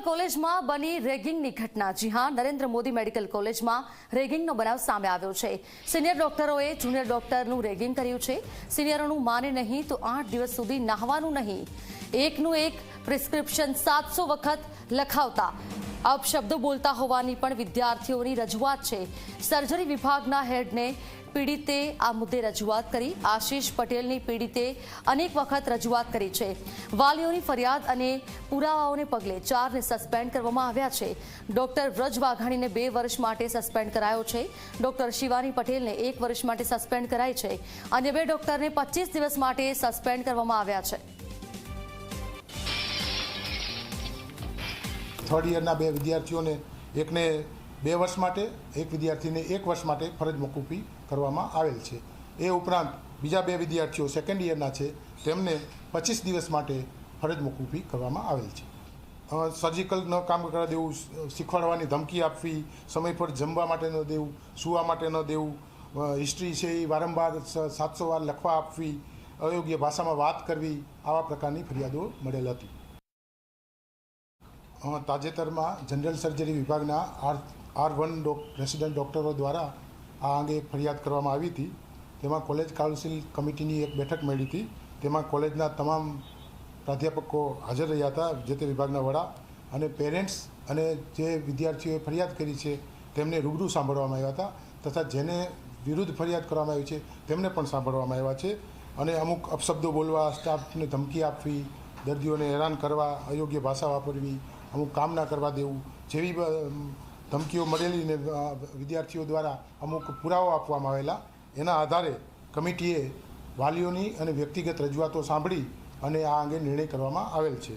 Medical કોલેજમાં બની રેગિંગની ઘટના। જી હા, નરેન્દ્ર મોદી મેડિકલ કોલેજમાં રેગિંગનો બનાવ સામે આવ્યો છે। સિનિયર ડોક્ટરોએ જુનિયર ડોક્ટરનું રેગિંગ કર્યું છે। સિનિયરોનું માને નહીં તો 8 દિવસ સુધી નહાવાનું નહીં। એકનું એક પ્રિસ્ક્રિપ્શન 700 વખત લખાવતા અપશબ્દો બોલતા હોવાની પણ વિદ્યાર્થીઓની રજૂઆત છે। સર્જરી વિભાગના હેડને પીડિતે આ મુદ્દે રજૂઆત કરી। આશીષ પટેલની પીડિતે અનેક વખત રજૂઆત કરી છે। વાલીઓની ફરિયાદ અને પુરાવાઓને પગલે 4ને સસ્પેન્ડ કરવામાં આવ્યા છે। ડોક્ટર વ્રજ વાઘાણીને 2 વર્ષ માટે સસ્પેન્ડ કરાયો છે। ડોક્ટર શિવાની પટેલને 1 વર્ષ માટે સસ્પેન્ડ કરાઈ છે। અન્ય 2 ડોક્ટરને 25 દિવસ માટે સસ્પેન્ડ કરવામાં આવ્યા છે। થર્ડ યરના 2 વિદ્યાર્થીઓને એકને 2 વર્ષ માટે, એક વિદ્યાર્થીને 1 વર્ષ માટે ફરજ મોકૂફી કરવામાં આવેલ છે। એ ઉપરાંત બીજા 2 વિદ્યાર્થીઓ સેકન્ડ યરના છે, તેમને 25 દિવસ માટે ફરજ મોકૂફી કરવામાં આવેલ છે। સર્જિકલ ન કામ કરવા દેવું, શીખવાડવાની ધમકી આપવી, સમય પર જમવા માટે ન દેવું, સૂવા માટે ન દેવું, હિસ્ટ્રી છે એ વારંવાર 700 વાર લખવા આપવી, અયોગ્ય ભાષામાં વાત કરવી, આવા પ્રકારની ફરિયાદો મળેલ હતી। તાજેતરમાં જનરલ સર્જરી વિભાગના R1 રેસિડેન્ટ ડૉક્ટરો દ્વારા આ અંગે એક ફરિયાદ કરવામાં આવી હતી। તેમાં કોલેજ કાઉન્સિલ કમિટીની એક બેઠક મળી હતી। તેમાં કોલેજના તમામ પ્રાધ્યાપકો હાજર રહ્યા હતા, જે તે વિભાગના વડા અને પેરેન્ટ્સ અને જે વિદ્યાર્થીઓએ ફરિયાદ કરી છે તેમને રૂબરૂ સાંભળવામાં આવ્યા હતા, તથા જેને વિરુદ્ધ ફરિયાદ કરવામાં આવી છે તેમને પણ સાંભળવામાં આવ્યા છે। અને અમુક અપશબ્દો બોલવા, સ્ટાફને ધમકી આપવી, દર્દીઓને હેરાન કરવા, અયોગ્ય ભાષા વાપરવી, અમુક કામ ના કરવા દેવું જેવી ધમકીઓ મળેલી ને વિદ્યાર્થીઓ દ્વારા અમુક પુરાવો આપવામાં આવેલા। એના આધારે કમિટીએ વાલીઓની અને વ્યક્તિગત રજૂઆતો સાંભળી અને આ અંગે નિર્ણય કરવામાં આવેલ છે।